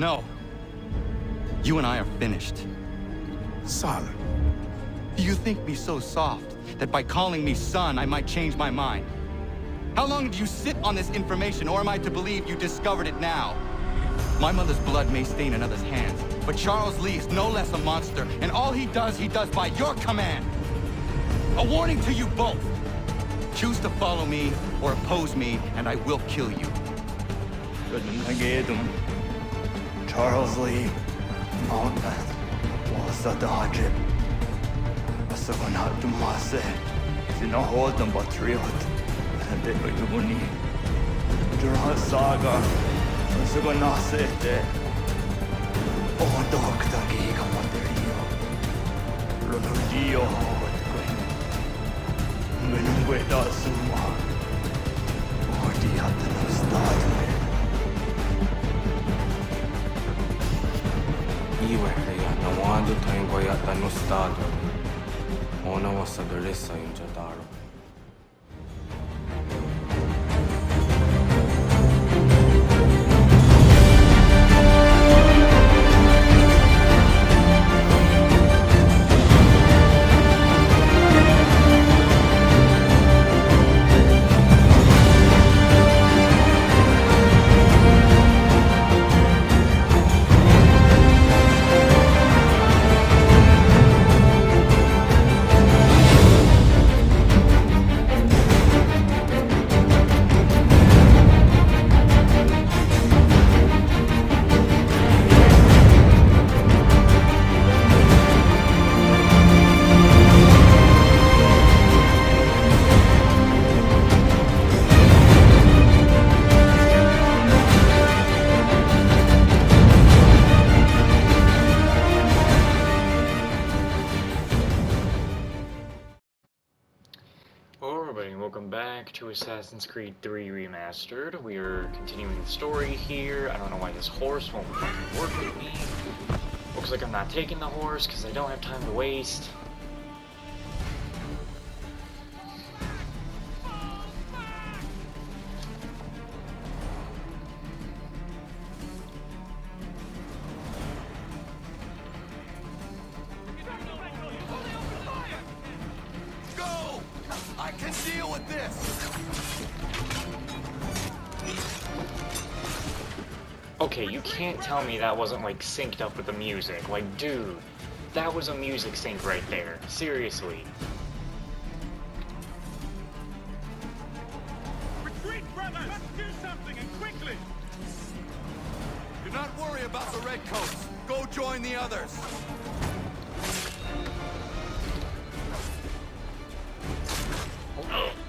No. You and I are finished. Son. Do you think me so soft that by calling me son, I might change my mind? How long did you sit on this information, or am I to believe you discovered it now? My mother's blood may stain another's hands, but Charles Lee is no less a monster, and all he does by your command. A warning to you both. Choose to follow me or oppose me, and I will kill you. Charles Lee, Mountain, was a dodge. Sagonat Mase, Sinahold and Patriot, and the Uni. Dura Saga, Sagonasete, Oh, Doctor Giga Materio, Lonudio, Menueta Suma, or the Atano Stade. Nawando tengo yata no estado. Ona was adolescent in Jadaro. Welcome back to Assassin's Creed 3 Remastered. We are continuing the story here. I don't know why this horse won't fucking work with me. Looks like I'm not taking the horse because I don't have time to waste. I can deal with this! Okay, you can't tell me that wasn't, like, synced up with the music. Like, dude, that was a music sync right there. Seriously. Retreat, brothers! Let's do something, and quickly! Do not worry about the redcoats. Go join the others.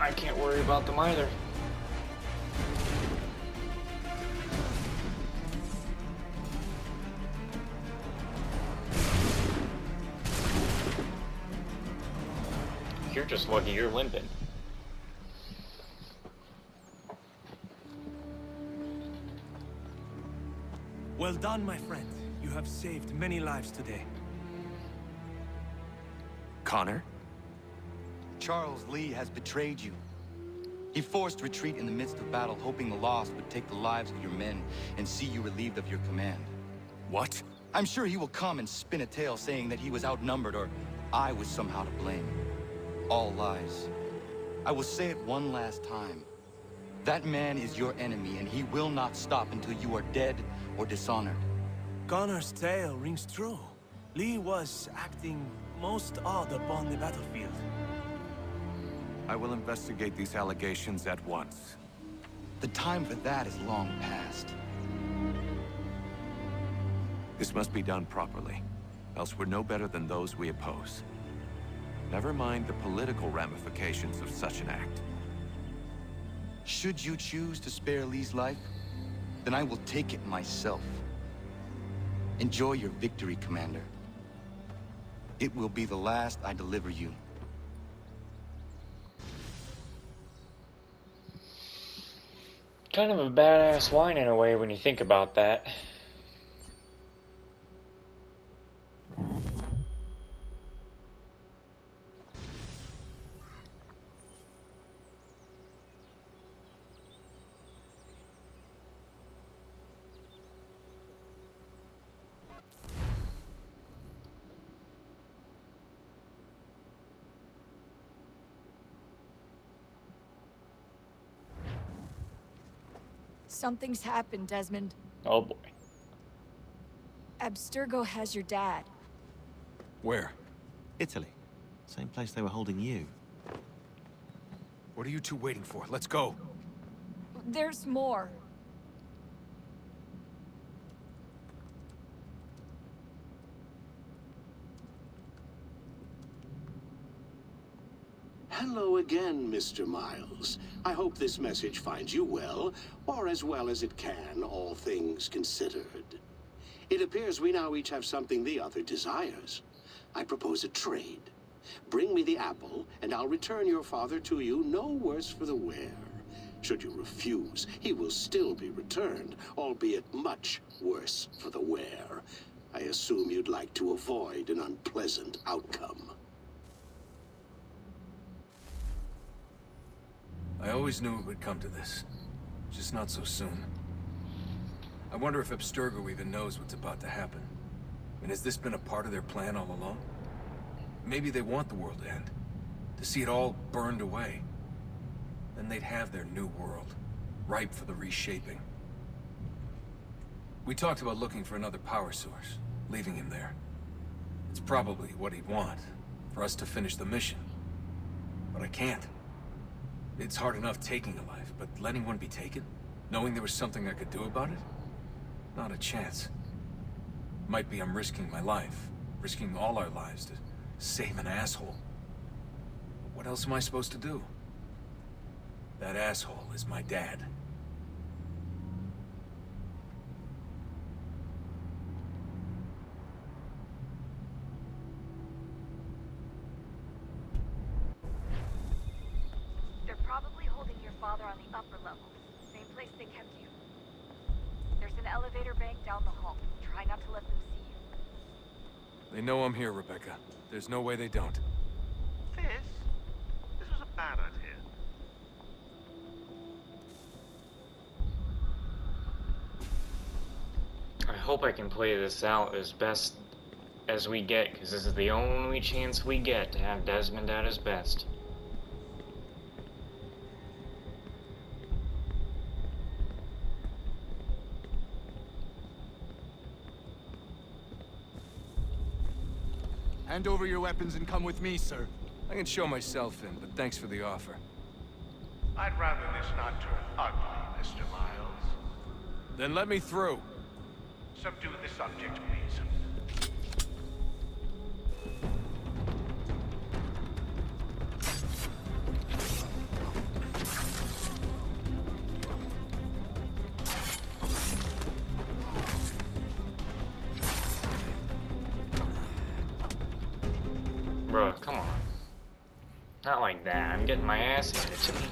I can't worry about them either. You're just lucky you're limping. Well done, my friend. You have saved many lives today. Connor? Charles Lee has betrayed you. He forced retreat in the midst of battle, hoping the loss would take the lives of your men and see you relieved of your command. What? I'm sure he will come and spin a tale saying that he was outnumbered or I was somehow to blame. All lies. I will say it one last time. That man is your enemy, and he will not stop until you are dead or dishonored. Connor's tale rings true. Lee was acting most odd upon the battlefield. I will investigate these allegations at once. The time for that is long past. This must be done properly, else we're no better than those we oppose. Never mind the political ramifications of such an act. Should you choose to spare Lee's life, then I will take it myself. Enjoy your victory, Commander. It will be the last I deliver you. Kind of a badass line in a way when you think about that. Something's happened, Desmond. Oh boy. Abstergo has your dad. Where? Italy. Same place they were holding you. What are you two waiting for? Let's go. There's more. Hello again, Mr. Miles. I hope this message finds you well, or as well as it can, all things considered. It appears we now each have something the other desires. I propose a trade. Bring me the apple, and I'll return your father to you no worse for the wear. Should you refuse, he will still be returned, albeit much worse for the wear. I assume you'd like to avoid an unpleasant outcome. I always knew it would come to this. Just not so soon. I wonder if Abstergo even knows what's about to happen. And has this been a part of their plan all along? Maybe they want the world to end. To see it all burned away. Then they'd have their new world, ripe for the reshaping. We talked about looking for another power source, leaving him there. It's probably what he'd want, for us to finish the mission. But I can't. It's hard enough taking a life, but letting one be taken? Knowing there was something I could do about it? Not a chance. Might be I'm risking my life, risking all our lives to save an asshole. What else am I supposed to do? That asshole is my dad. They're probably holding your father on the upper level. Same place they kept you. There's an elevator bank down the hall. Try not to let them see you. They know I'm here, Rebecca. There's no way they don't. This was a bad idea. I hope I can play this out as best as we get, because this is the only chance we get to have Desmond at his best. Hand over your weapons and come with me, sir. I can show myself in, but thanks for the offer. I'd rather this not turn ugly, Mr. Miles. Then let me through. Subdue the subject, please. Bruh, come on. Not like that. I'm getting my ass handed to me.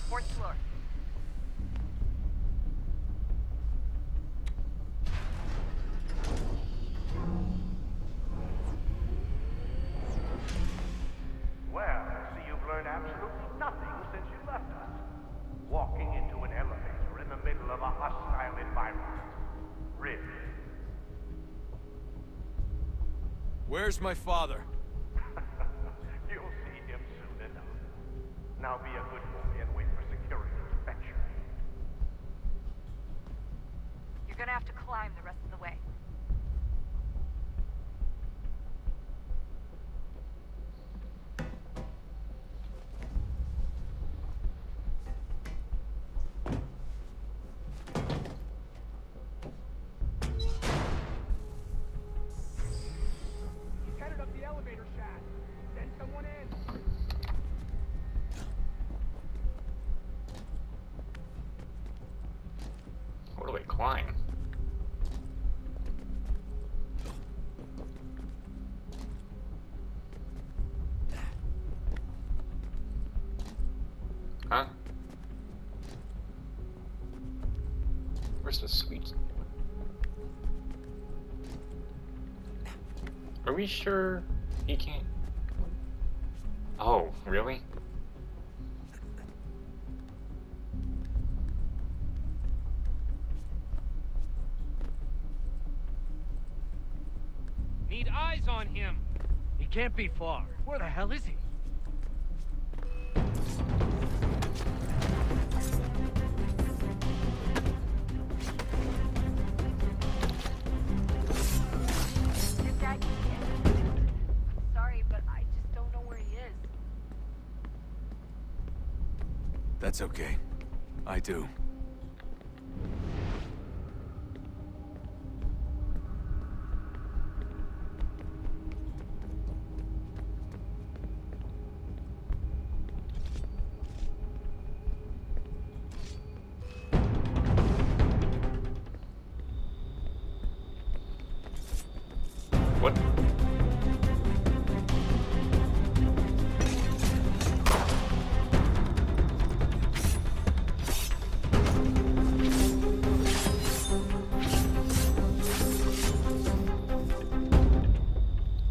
Fourth floor. Well, I see you've learned absolutely nothing since you left us. Walking into an elevator in the middle of a hostile environment. Really? Where's my father? You'll see him soon enough. Now be a good boy and wait for security to fetch you. You're gonna have to climb the rest of the way. He's headed up the elevator shaft. Send someone in. Where do we climb? Huh? Where's the sweet? Are we sure he can't? Oh, really? need eyes on him. He can't be far. Where the hell is he? Your dad can't. I'm sorry, but I just don't know where he is. That's okay. I do. What?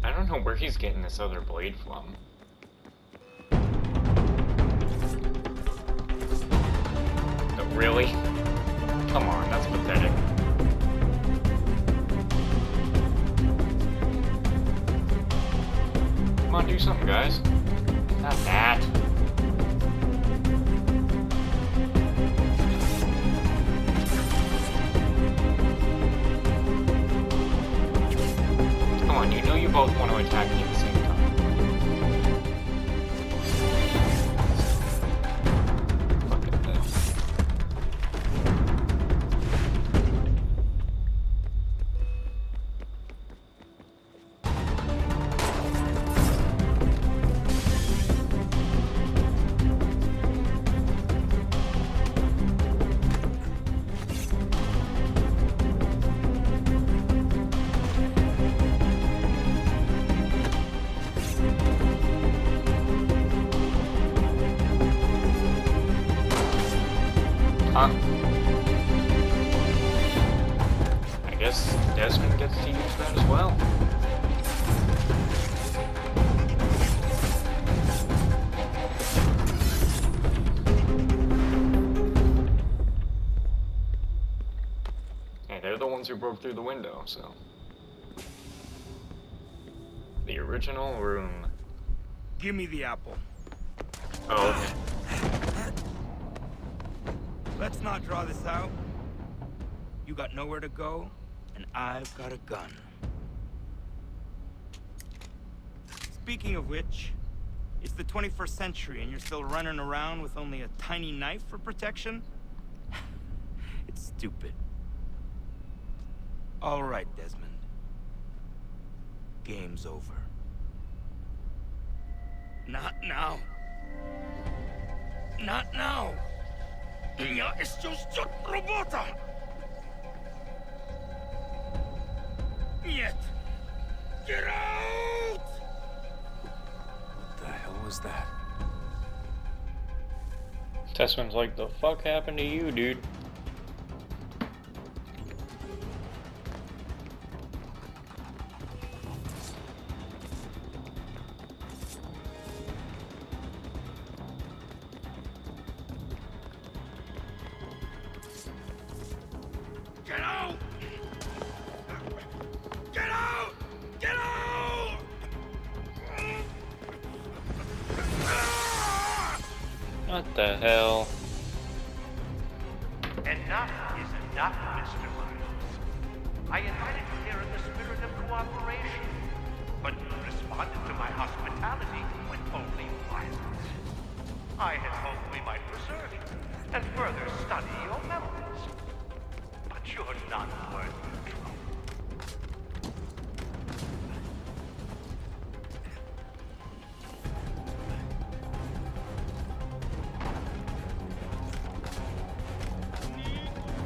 I don't know where he's getting this other blade from. No, really? Come on, that's pathetic. Come on, do something, guys. Not that. Come on, you know you both want to attack me at the same time. Fuck it, then. Huh? I guess Desmond gets to use that as well. Hey, they're the ones who broke through the window, so. The original room. Give me the apple. Oh, okay. Let's not draw this out. You got nowhere to go, and I've got a gun. Speaking of which, it's the 21st century and you're still running around with only a tiny knife for protection? It's stupid. All right, Desmond. Game's over. Not now. Not now. Я еще ждет работа! Нет! Get out! What the hell was that? Desmond's like, the fuck happened to you, dude? Get out! Get out! Get out! What the hell? Enough is enough, Mr. Miles. I invited you here in the spirit of cooperation, but you responded to my hospitality with only violence. I had hoped we might preserve you and further study your memories. But you're not worth the trouble.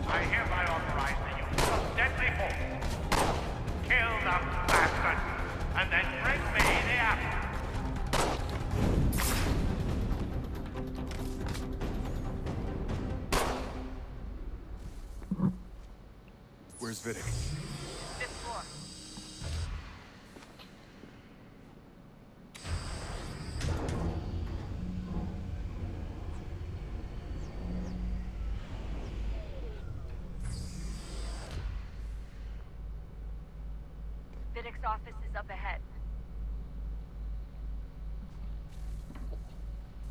I hereby authorize the use of deadly force. Kill the bastard, and then bring me the apple. Where's Vidic? Fifth floor. Vidic's office is up ahead.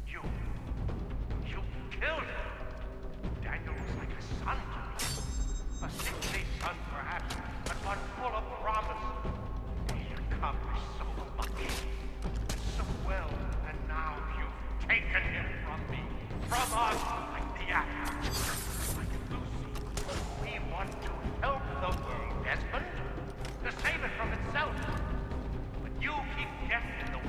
You killed him. Daniel was like a son to me. A sickly son, perhaps, but one full of promise. He accomplished so much, so well, and now you've taken him from me, from us, like the apple. Like Lucy, we want to help the world, Desmond, to save it from itself. But you keep death in the way.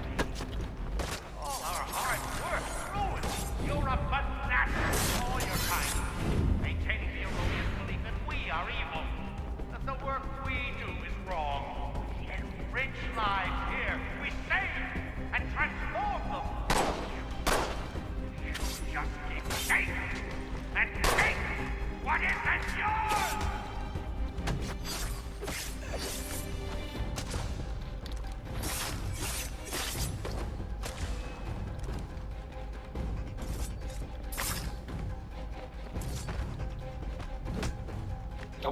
All our hard work ruined. You're a fanatic, all your time, maintaining the erroneous belief that we are evil, that the work we do is wrong. We enrich lives here. We save and transform them. You just keep taking and take what isn't yours.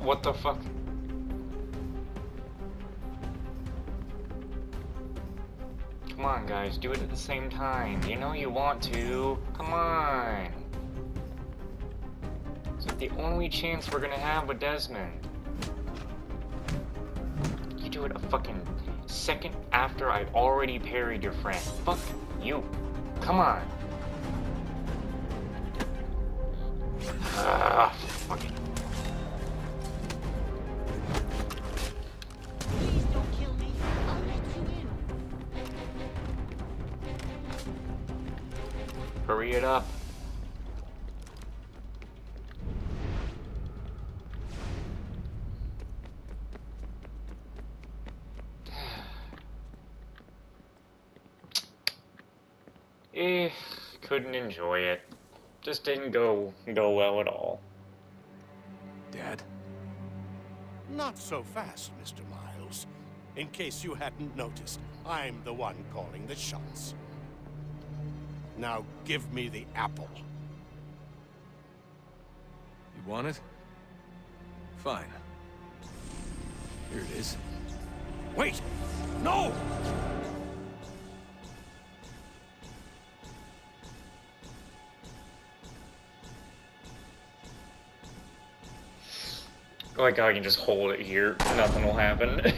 What the fuck? Come on, guys, do it at the same time. You know you want to. Come on. It's like the only chance we're gonna have with Desmond. You do it a fucking second after I've already parried your friend. Fuck you. Come on. Fucking. Please don't kill me. I'll let you in. Hurry it up. Couldn't enjoy it. Just didn't go well at all. Dad? Not so fast, Mr. Miles. In case you hadn't noticed, I'm the one calling the shots. Now give me the apple. You want it? Fine. Here it is. Wait! No! Like I can just hold it here, nothing will happen.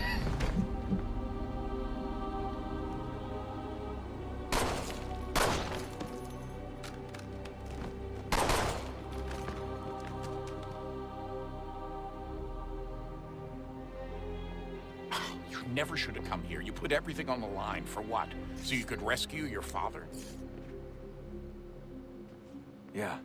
You never should have come here. You put everything on the line. For what? So you could rescue your father? Yeah.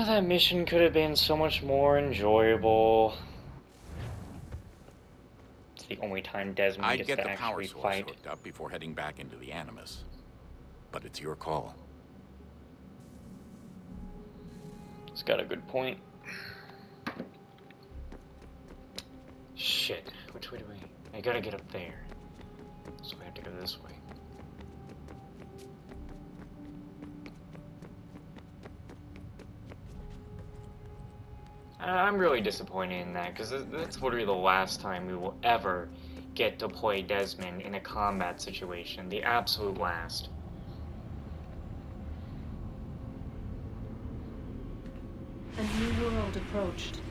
That mission could have been so much more enjoyable. It's the only time Desmond I'd gets get to the power actually source fight. hooked up before heading back into the Animus. But it's your call. He's got a good point. Shit. Which way do we... I gotta get up there. So I have to go this way. I'm really disappointed in that, because that's literally the last time we will ever get to play Desmond in a combat situation. The absolute last. A new world approached.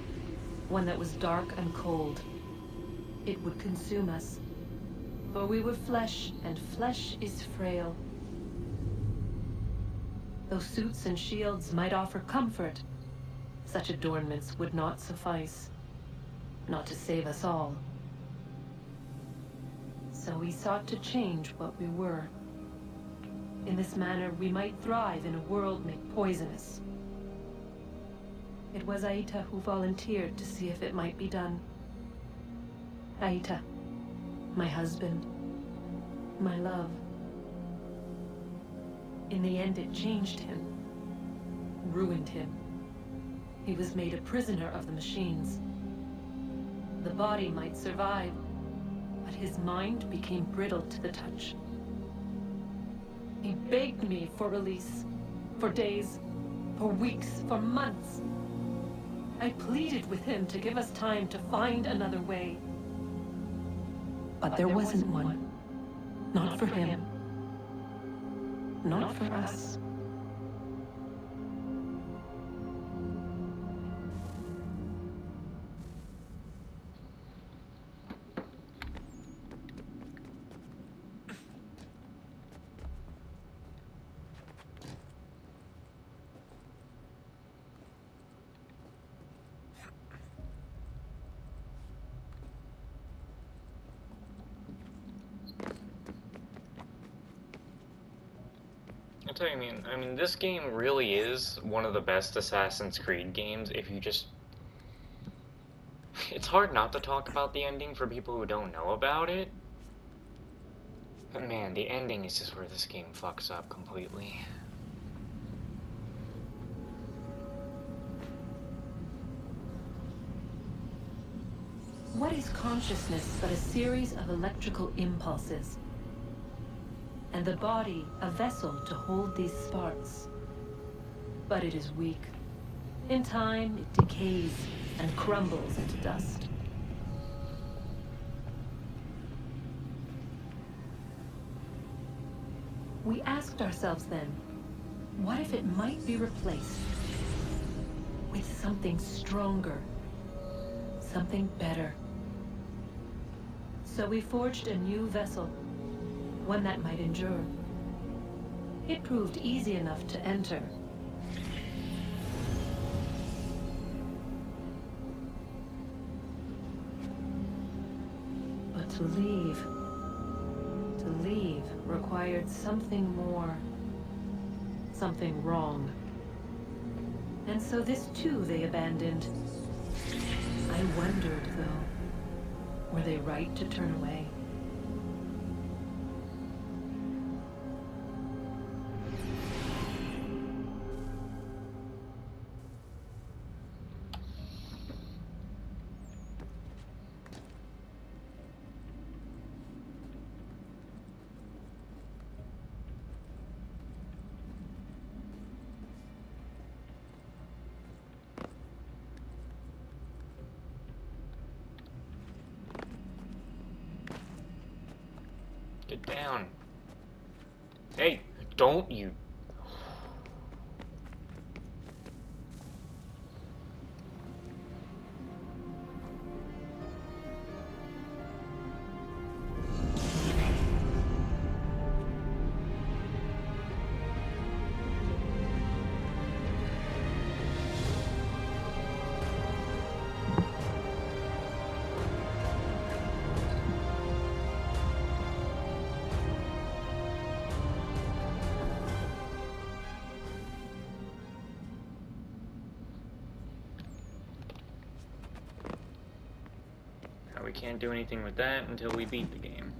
one that was dark and cold. It would consume us, for we were flesh, and flesh is frail. Though suits and shields might offer comfort, such adornments would not suffice, not to save us all. So we sought to change what we were. In this manner, we might thrive in a world made poisonous. It was Aita who volunteered to see if it might be done. Aita, my husband, my love. In the end, it changed him, ruined him. He was made a prisoner of the machines. The body might survive, but his mind became brittle to the touch. He begged me for release, for days, for weeks, for months. I pleaded with him to give us time to find another way. But there wasn't one. Not for him. Not for us. I'll tell you, I mean, this game really is one of the best Assassin's Creed games if you just... It's hard not to talk about the ending for people who don't know about it. But man, the ending is just where this game fucks up completely. What is consciousness but a series of electrical impulses? And the body a vessel to hold these sparks. But it is weak. In time, it decays and crumbles into dust. We asked ourselves then, what if it might be replaced with something stronger, something better? So we forged a new vessel, one that might endure. It proved easy enough to enter. But to leave required something more, something wrong. And so this too they abandoned. I wondered, though, were they right to turn away? Get down. Hey, don't you... We can't do anything with that until we beat the game.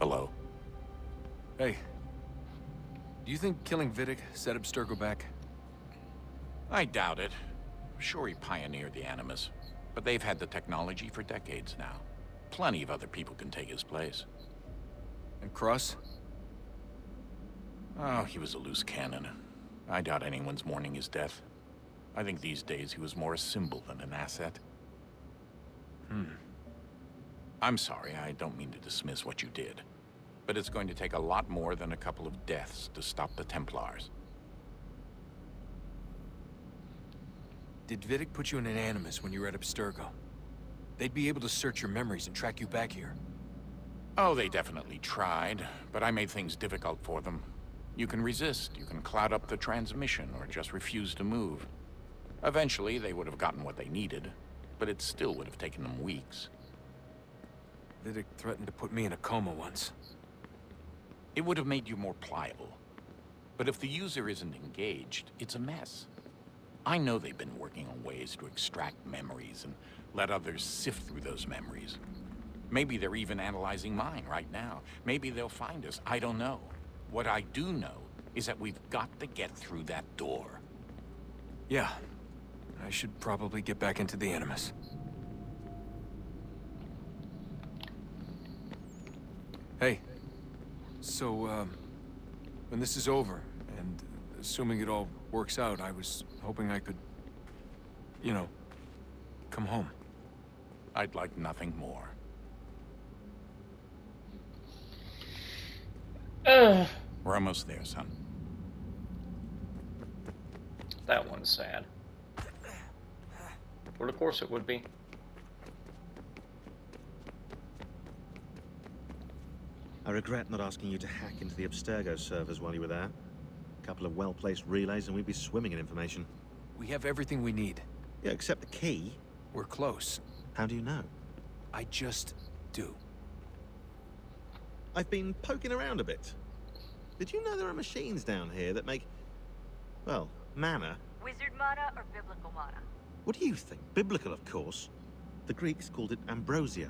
Hello. Hey. Do you think killing Vidic set Abstergo back? I doubt it. Sure, he pioneered the Animus, but they've had the technology for decades now. Plenty of other people can take his place. And Cross? Oh, he was a loose cannon. I doubt anyone's mourning his death. I think these days he was more a symbol than an asset. I'm sorry, I don't mean to dismiss what you did. But it's going to take a lot more than a couple of deaths to stop the Templars. Did Vidic put you in an Animus when you were at Abstergo? They'd be able to search your memories and track you back here. Oh, they definitely tried, but I made things difficult for them. You can resist, you can cloud up the transmission, or just refuse to move. Eventually, they would have gotten what they needed, but it still would have taken them weeks. Vidic threatened to put me in a coma once. It would have made you more pliable. But if the user isn't engaged, it's a mess. I know they've been working on ways to extract memories and let others sift through those memories. Maybe they're even analyzing mine right now. Maybe they'll find us. I don't know. What I do know is that we've got to get through that door. Yeah. I should probably get back into the Animus. Hey. So, when this is over, and assuming it all works out, I was hoping I could, you know, come home. I'd like nothing more. We're almost there, son. That one's sad. But of course it would be. I regret not asking you to hack into the Abstergo servers while you were there. A couple of well-placed relays and we'd be swimming in information. We have everything we need. Yeah, except the key. We're close. How do you know? I just do. I've been poking around a bit. Did you know there are machines down here that make, well, mana? Wizard mana or biblical mana? What do you think? Biblical, of course. The Greeks called it ambrosia.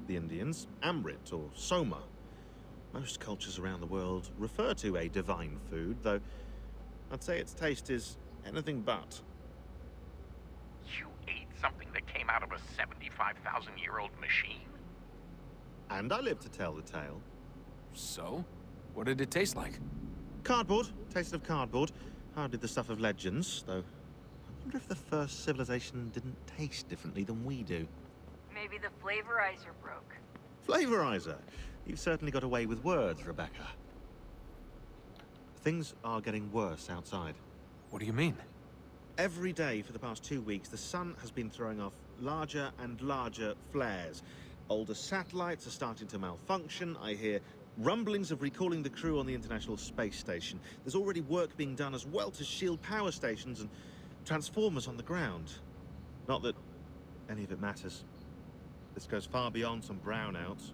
The Indians, amrit or soma. Most cultures around the world refer to a divine food, though I'd say its taste is anything but. You ate something that came out of a 75,000-year-old machine? And I live to tell the tale. So? What did it taste like? Cardboard. Tasted of cardboard. Hardly the stuff of legends, though. I wonder if the first civilization didn't taste differently than we do. Maybe the flavorizer broke. Flavorizer. You've certainly got away with words, Rebecca. Things are getting worse outside. What do you mean? Every day for the past 2 weeks, the sun has been throwing off larger and larger flares. Older satellites are starting to malfunction. I hear rumblings of recalling the crew on the International Space Station. There's already work being done as well to shield power stations and transformers on the ground. Not that any of it matters. This goes far beyond some brownouts.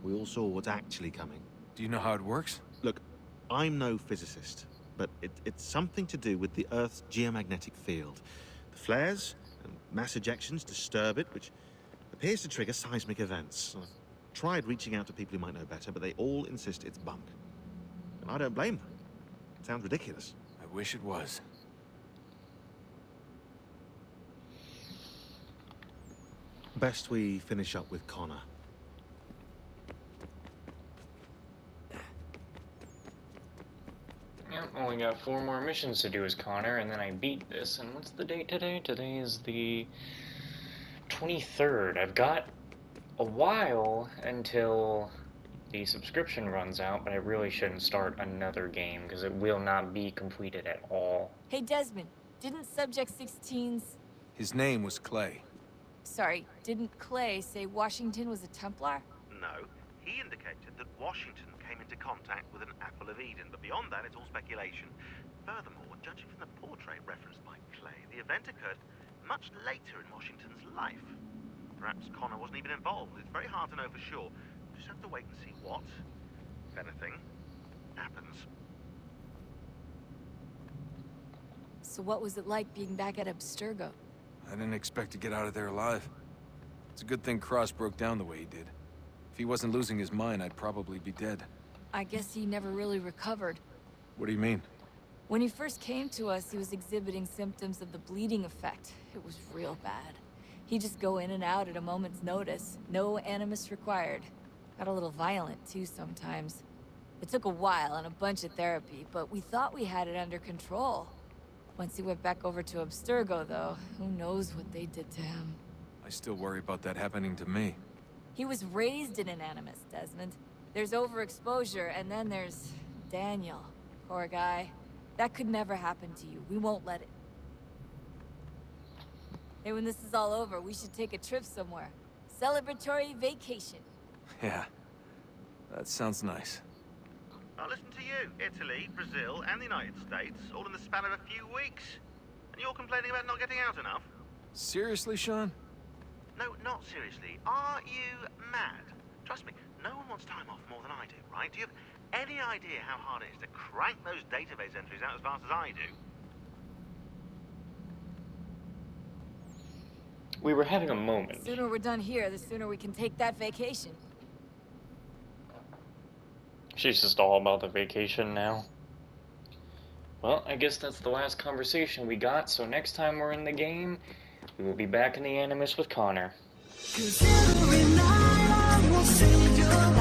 We all saw what's actually coming. Do you know how it works? Look, I'm no physicist, but it's something to do with the Earth's geomagnetic field. The flares and mass ejections disturb it, which appears to trigger seismic events. I've tried reaching out to people who might know better, but they all insist it's bunk. And I don't blame them. It sounds ridiculous. I wish it was. Best we finish up with Connor. Yep, only got 4 more missions to do as Connor, and then I beat this. And what's the date today? Today is the 23rd. I've got a while until the subscription runs out, but I really shouldn't start another game because it will not be completed at all. Hey, Desmond, didn't Subject 16's... His name was Clay. Sorry, didn't Clay say Washington was a Templar? No, he indicated that Washington came into contact with an Apple of Eden, but beyond that, it's all speculation. Furthermore, judging from the portrait referenced by Clay, the event occurred much later in Washington's life. Perhaps Connor wasn't even involved. It's very hard to know for sure. Just have to wait and see what, if anything, happens. So what was it like being back at Abstergo? I didn't expect to get out of there alive. It's a good thing Cross broke down the way he did. If he wasn't losing his mind, I'd probably be dead. I guess he never really recovered. What do you mean? When he first came to us, he was exhibiting symptoms of the bleeding effect. It was real bad. He'd just go in and out at a moment's notice. No animus required. Got a little violent, too, sometimes. It took a while and a bunch of therapy, but we thought we had it under control. Once he went back over to Abstergo, though, who knows what they did to him. I still worry about that happening to me. He was raised in an animus, Desmond. There's overexposure, and then there's Daniel. Poor guy. That could never happen to you. We won't let it. Hey, when this is all over, we should take a trip somewhere. Celebratory vacation. Yeah, that sounds nice. Now listen to you. Italy, Brazil, and the United States, all in the span of a few weeks. And you're complaining about not getting out enough? Seriously, Sean? No, not seriously. Are you mad? Trust me, no one wants time off more than I do, right? Do you have any idea how hard it is to crank those database entries out as fast as I do? We were having a moment. The sooner we're done here, the sooner we can take that vacation. She's just all about the vacation now. Well, I guess that's the last conversation we got, so next time we're in the game, we will be back in the Animus with Connor. 'Cause every night I will sing your